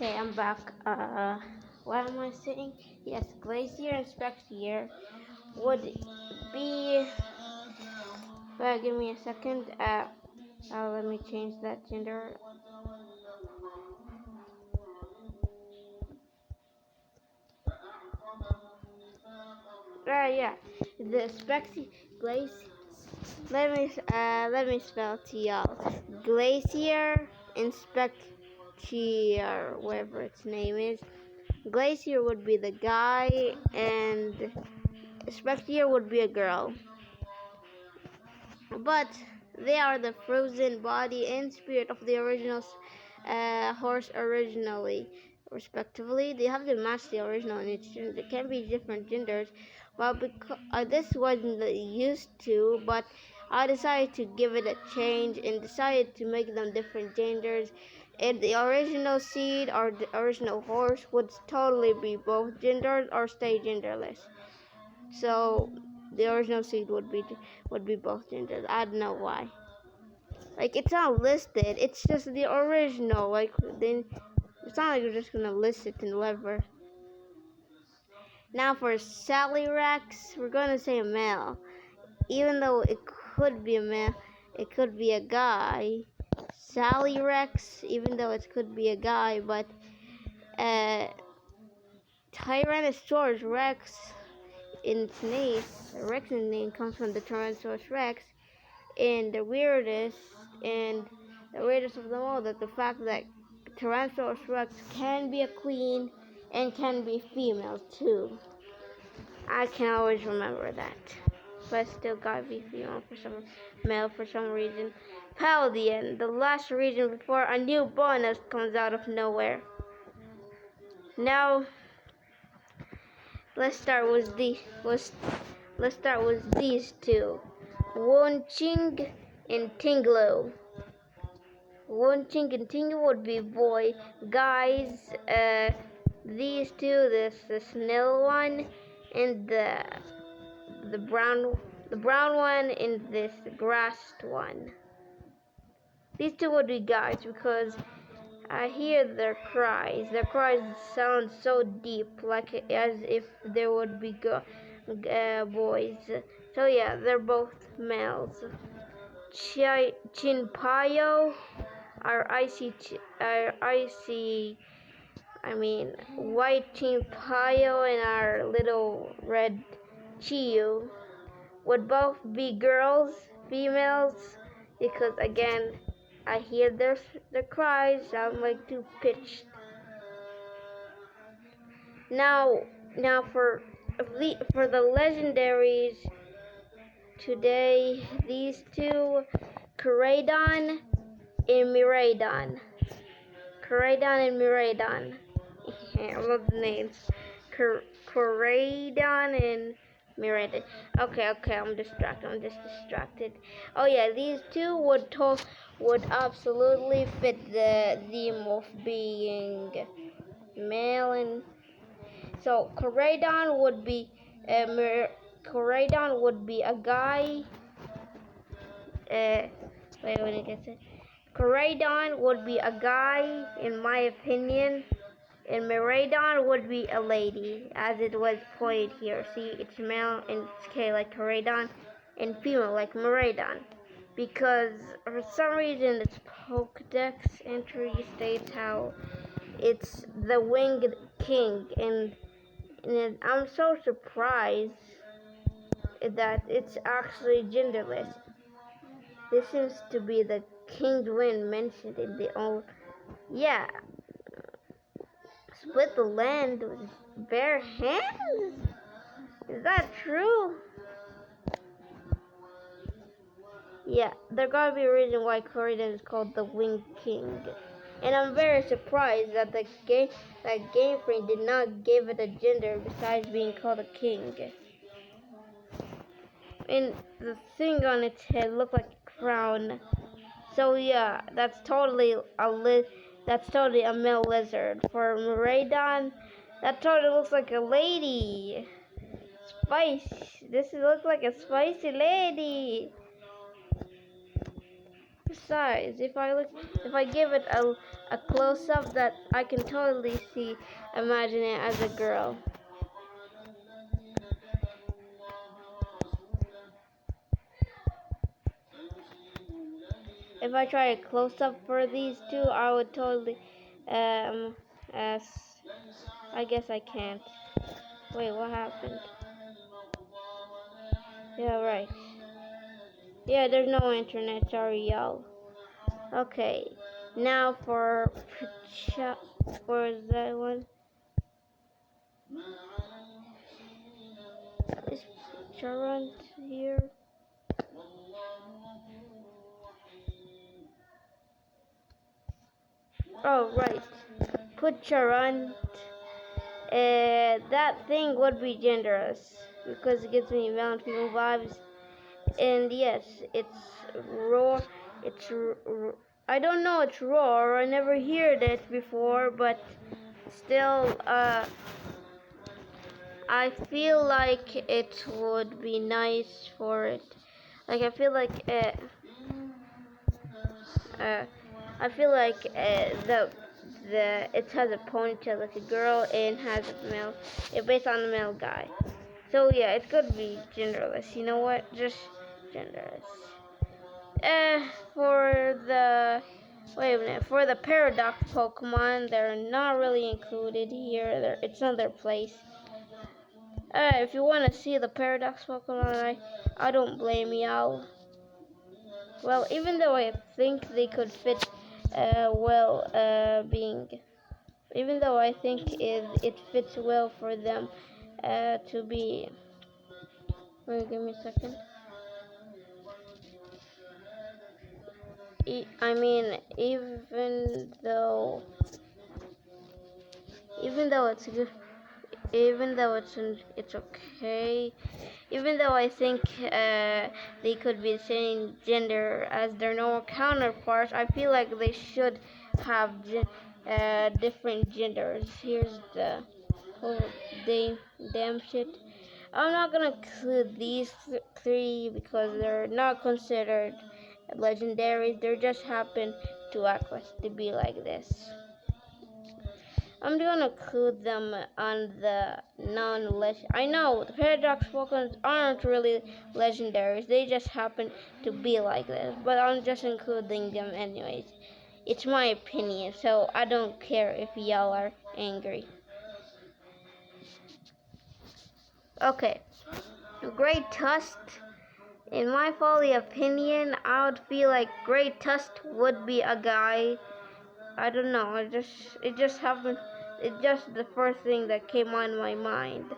Okay, I'm back. What am I saying? Yes, Glacier and Spectier would be. Give me a second. Let me change that gender. Yeah, the Glacier. Let me spell to y'all. Glacier and Spectier, whatever its name is. Glacier would be the guy, and Spectier would be a girl. But they are the frozen body and spirit of the original horse originally, respectively. They have to match the original in each gender. There can be different genders. Well, because this wasn't used to, but I decided to give it a change and decided to make them different genders. And the original seed or the original horse would totally be both genders or stay genderless. So the original seed would be both genders. I don't know why. Like, it's not listed. It's just the original. Like, then it's not like you're just gonna list it and whatever. Now for Sally Rex, we're gonna say a male, even though it could be a male. It could be a guy. Sally Rex, even though it could be a guy, but Tyrannosaurus Rex in its name, Rex in the name comes from the Tyrannosaurus Rex, and the weirdest of them all, that the fact that Tyrannosaurus Rex can be a queen and can be female too. I can always remember that, but still gotta be male for some reason. Paldean, the last region before a new bonus comes out of nowhere. Now, let's start with these two, Wunching and Tinglo. Wunching and Tinglo would be boy. Guys, these two, the snail one and the brown one and this grassed one. These two would be guys because I hear their cries. Their cries sound so deep, like as if there would be boys. So yeah, they're both males. Chinpayo, white Chinpayo and our little red Chiyu would both be girls, females, because again, I hear their cries sound like too pitched. Now for the legendaries today, these two, Koraidon and Miraidon. Koraidon and Miraidon. I love the names. Koraidon and Miraidon. Okay, I'm distracted. Oh yeah, these two would absolutely fit the theme of being male, and so Koraidon would be a guy. Wait, when it gets it. Koraidon would be a guy, in my opinion, and Miraidon would be a lady, as it was pointed here. See, it's male and it's K like Koraidon, and female like Miraidon. Because for some reason its Pokedex entry states how it's the Winged King, and I'm so surprised that it's actually genderless. This seems to be the King's Wind mentioned in the old. Yeah. Split the land with bare hands? Is that true? Yeah, there gotta be a reason why Koraidon is called the Winged King. And I'm very surprised that Game Freak did not give it a gender besides being called a king. And the thing on its head looked like a crown. So yeah, that's totally a male lizard. For Miraidon, that totally looks like a lady. This looks like a spicy lady. Besides, if I give it a close-up that I can totally see, imagine it as a girl. If I try a close-up for these two, I would totally, as, I guess I can't. Wait, what happened? Yeah, right. Yeah, there's no internet, sorry y'all. Okay, now for that one. Is Charant here? Oh, right. Put Charant. That thing would be genderless because it gives me Valentino vibes. And yes, it's raw. It's I don't know it's raw. I never heard it before, but still, I feel like it would be nice for it. Like I feel like I feel like the it has a ponytail like a girl and has a male. It's based on a male guy. So yeah, it could be genderless. You know what? Just genderless. For the wait a minute. For the paradox Pokemon, they're not really included here. It's not their place. If you want to see the paradox Pokemon, I don't blame y'all. Well, even though I think they could fit even though I think it fits well for them to be. Wait, give me a second. I mean, even though it's good, even though it's okay, even though I think they could be the same gender as their normal counterparts, I feel like they should have different genders. Here's the whole damn shit. I'm not gonna include these three because they're not considered legendaries. They just happen to act like to be like this. I'm gonna include them on the non-legend. I know the Paradox Pokemon aren't really legendaries. They just happen to be like this. But I'm just including them anyways. It's my opinion, so I don't care if y'all are angry. Okay, Great Tusk. In my folly opinion, I would feel like Great Tusk would be a guy. I don't know. It just happened. It's just the first thing that came on my mind.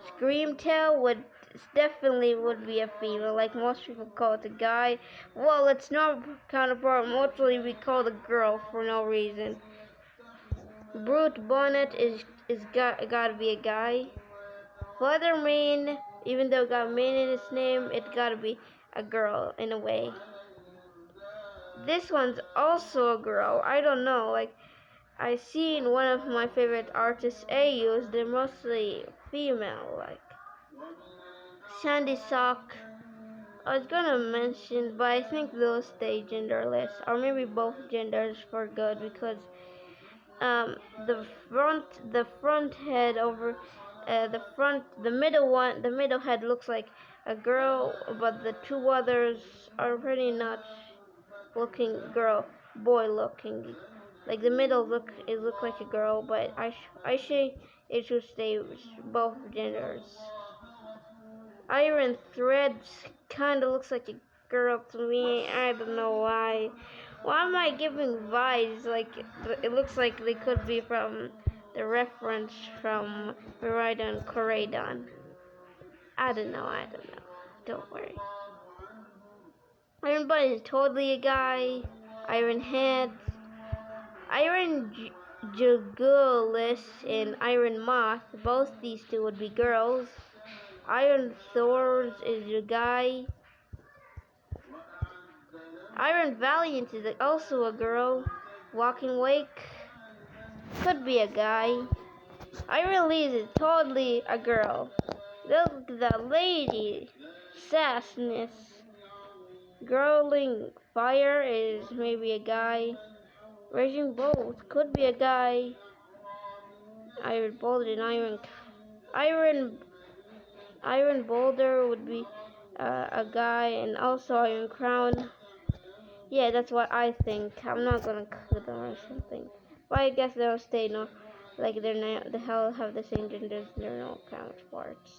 Screamtail definitely would be a female, like most people call it a guy. Well, it's not counterpart. Mostly we call it a girl for no reason. Brute Bonnet is gotta be a guy. Feathermane, even though it got mane in its name, it gotta be a girl in a way. This one's also a girl. I don't know, like I seen one of my favorite artists, AUs, they're mostly female, like Sandy Sock. I was gonna mention, but I think they'll stay genderless, or maybe both genders for good, because the front head over the middle head looks like a girl, but the two others are pretty not looking boy looking. Like the middle look like a girl, but I say it should stay both genders. Iron Threads kinda looks like a girl to me. I don't know why. Why am I giving vibes like it looks like they could be from the reference from Miraidon Koraidon? I don't know. Don't worry. Iron Bud is totally a guy. Iron Head. Iron Jugulis and Iron Moth, both these two would be girls. Iron Thorns is a guy. Iron Valiant is also a girl. Walking Wake could be a guy. Iron Lee's is totally a girl. The lady Sassness. Girling Fire is maybe a guy. Raging Bolt could be a guy. Iron Bolt and Iron Boulder would be a guy, and also Iron Crown. Yeah, that's what I think. I'm not gonna cut them or something, but I guess they'll stay no, like they're not. The hell have the same genders. They're no counterparts.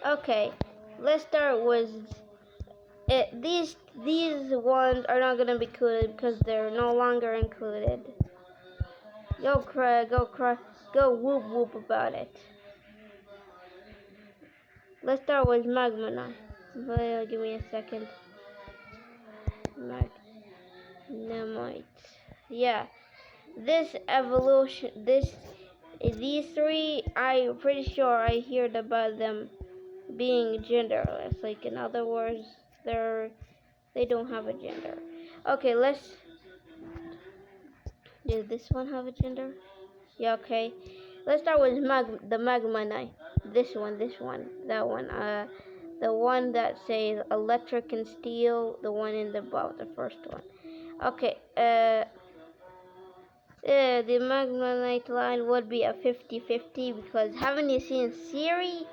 Okay, let's start with it. These ones are not gonna be included because they're no longer included. Go cry, go whoop whoop about it. Let's start with Magmanite. Well, give me a second. Magnemite. Yeah, this evolution, these three, I'm pretty sure I heard about them being genderless. Like in other words, they don't have a gender. Okay, does this one have a gender? Yeah, okay. Let's start with the Magmanite. This one, that one. The one that says electric and steel. The one in the bottom, the first one. Okay. The Magmanite line would be a 50-50 because haven't you seen Siri?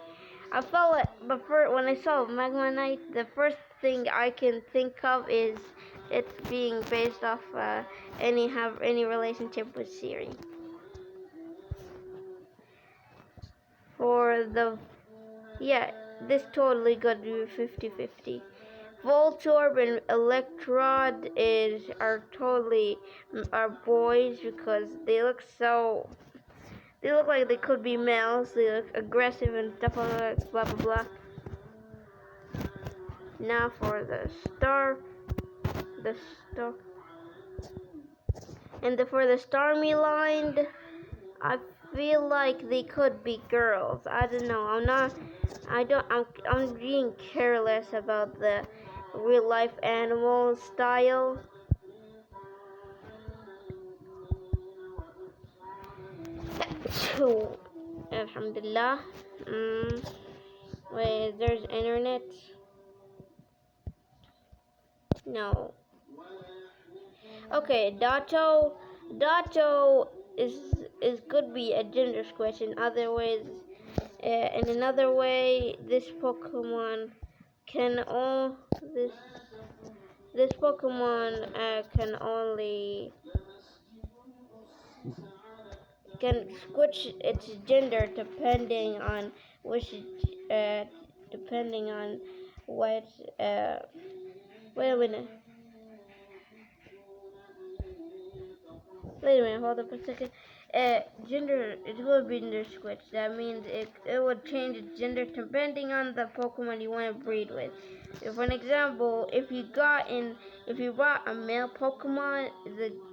I felt like when I saw Magmanite, the first thing I can think of is it being based off any relationship with Siri. For the this totally could be 50-50. Voltorb and Electrode are totally are boys because they look like they could be males. They look aggressive and stuff like that, blah blah blah. Now for the star and for the Starmie line, I feel like they could be girls. I don't know. I'm being careless about the real life animal style. Alhamdulillah. Wait, there's internet? No. Okay, Dato is could be a gender switch. In another way, this Pokemon can this Pokemon can switch its gender depending on depending on what wait a minute. Wait a minute, hold up a second. Gender, it will be gender switch. That means it would change its gender depending on the Pokemon you want to breed with. For an example, if you brought a male Pokemon,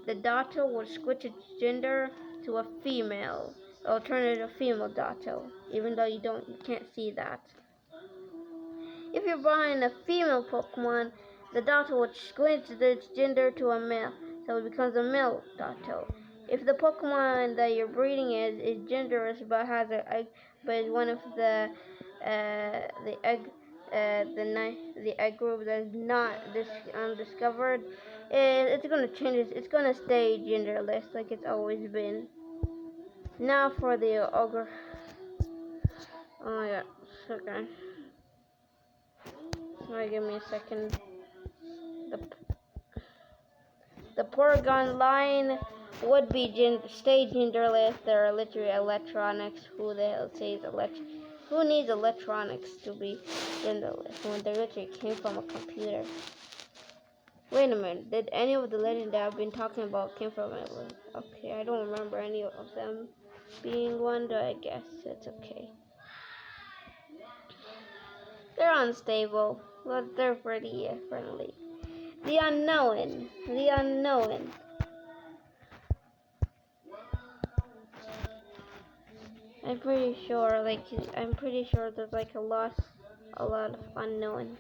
the Dato would switch its gender to a female, alternative female Dato, even though you can't see that. If you're buying a female Pokemon, the Dato would switch its gender to a male, so it becomes a male Dato. If the Pokemon that you're breeding is genderless but has an egg, but is one of the egg group that is not undiscovered, it's gonna change. It's gonna stay genderless like it's always been. Now for the ogre. Oh my god, okay. Alright, give me a second. The Porygon line would be stay genderless. There are literally electronics. Who the hell says who needs electronics to be genderless when they literally came from a computer? Wait a minute. Did any of the legends that I've been talking about came from a okay, I don't remember any of them being one, but I guess it's okay. They're unstable, but they're pretty friendly. The unknown. I'm pretty sure there's like a lot of unknown.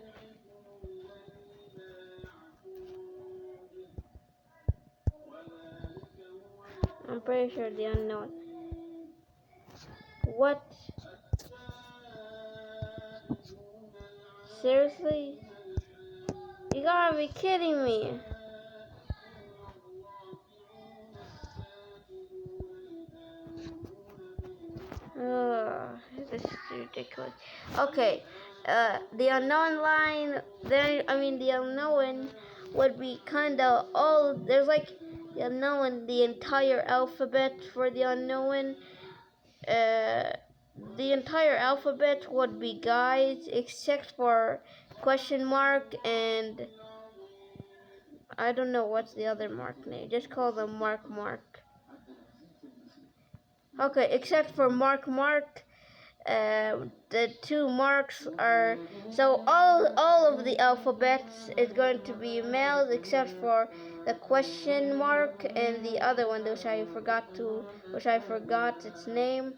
I'm pretty sure the unknown. What Seriously? You gotta be kidding me. This is ridiculous. Okay, the unknown line. The unknown would be kind of all. There's like the unknown, the entire alphabet for the unknown. Uh, the entire alphabet would be guys, except for question mark and I don't know what's the other mark name. Just call them Mark. Okay, except for Mark. The two marks are so all of the alphabets is going to be males except for the question mark and the other one which I forgot its name.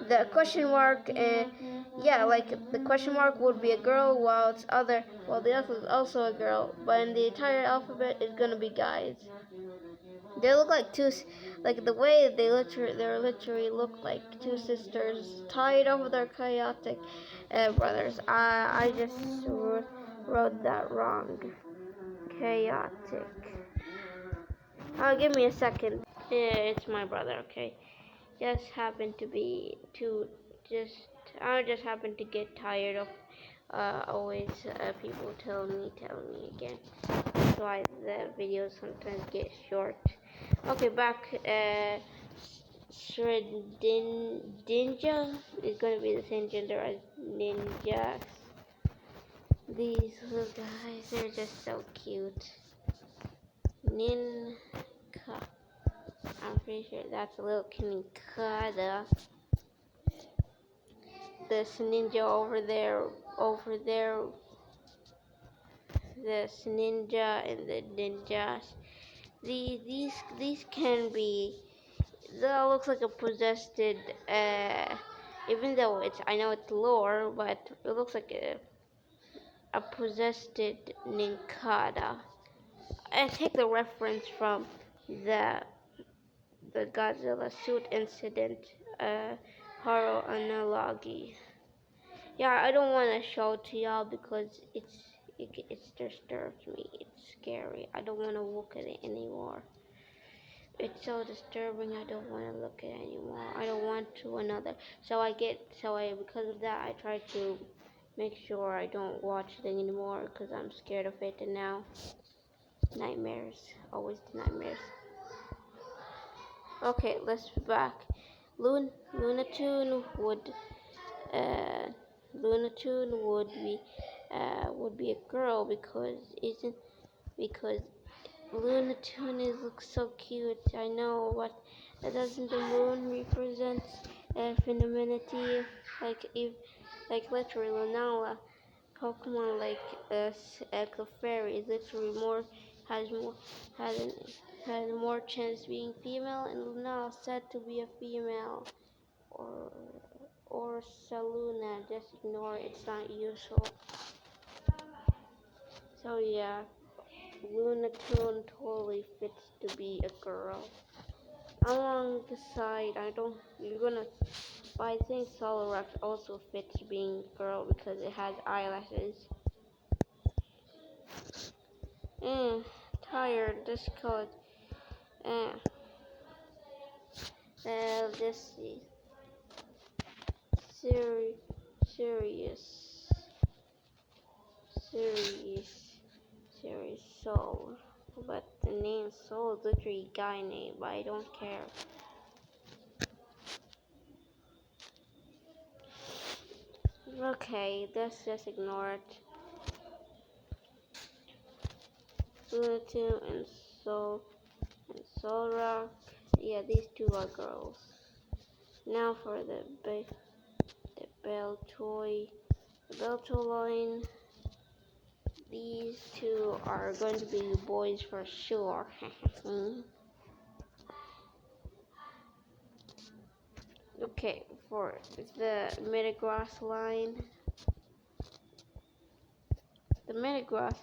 The question mark like the question mark would be a girl while the other is also a girl, but in the entire alphabet is gonna be guys. They look like like the way they literally look like two sisters tied over their chaotic brothers. I just wrote that wrong. Chaotic. Give me a second. Yeah, it's my brother. Okay, just happened to be just I just happened to get tired of always people telling me again. That's why the videos sometimes get short. Okay, back. Shredinja is going to be the same gender as ninjas. These little guys, they're just so cute. Ninka. I'm pretty sure that's a little Kinkada. This ninja over there. This ninja and the ninjas. These can be. That looks like a possessed. Even though I know it's lore, but it looks like a possessed Ninkada. I take the reference from the Godzilla suit incident, horror analogy. Yeah, I don't want to show it to y'all because it disturbs me. It's scary. I don't want to look at it anymore. It's so disturbing. I don't want to look at it anymore. I don't want to another. Because of that, I try to make sure I don't watch it anymore because I'm scared of it. And now, nightmares. Always the nightmares. Okay, let's be back. Lunatune would be a girl because Lunatune looks so cute. I know what doesn't the moon represents femininity like literally Lunala. Pokemon like Clefairy is literally has more chance being female, and Lunala said to be a female or Saluna. Just ignore it. It's not useful. So yeah, Lunatune totally fits to be a girl. Along the side, but I think Solarax also fits being a girl because it has eyelashes. Tired, this code. Let's see. Serious Soul. But the name Soul is literally a guy name, but I don't care. Okay, let's just ignore it. Lunatune and Solrock. Yeah, these two are girls. Now for the Beltoy line. These two are going to be boys for sure. Okay, for the Metagross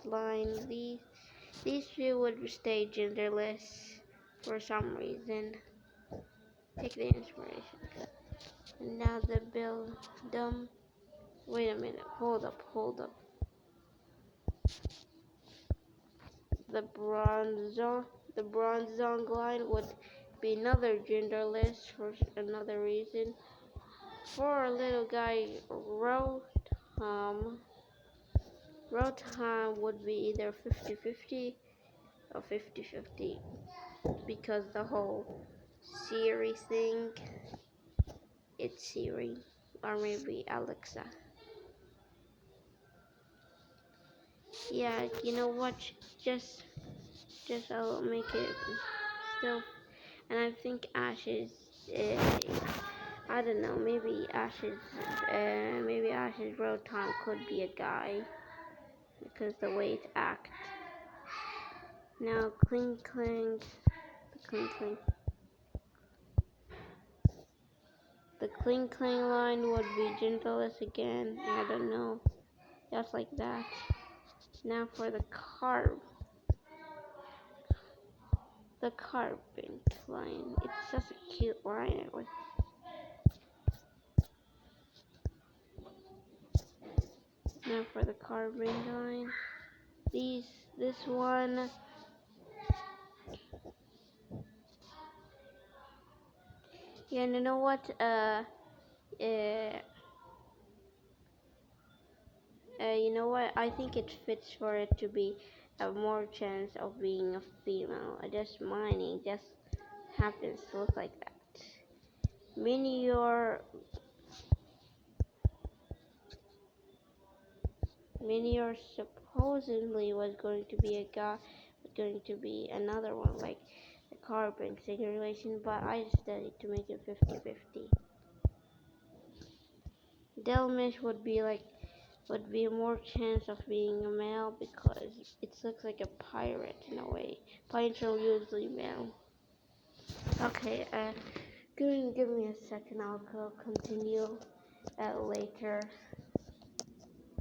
line. These two would stay genderless for some reason. Take the inspiration. And now the Wait a minute. Hold up. the the bronzong line would be another genderless for another reason. For a little guy, Rotom would be either 50-50 or 50-50 because the whole Siri thing, it's Siri or maybe Alexa. Yeah, you know what? Just I'll make it still. And I think Ash's, I don't know, maybe Ash's Rotom could be a guy because the way it acts. Now Kling Kling, the Kling Kling line would be genderless again. I don't know, just like that. Now for the Carbink line. It's just a cute line. Now for the Carbink line. This one. Yeah, and you know what? You know what? I think it fits for it to be a more chance of being a female. Just mining just happens to look like that. Minior supposedly was going to be a guy, was going to be another one like the Carbink situation, but I decided to make it 50-50. Delmish would be more chance of being a male because it looks like a pirate in a way. Pirates are usually male. Okay, give me a second. I'll continue later.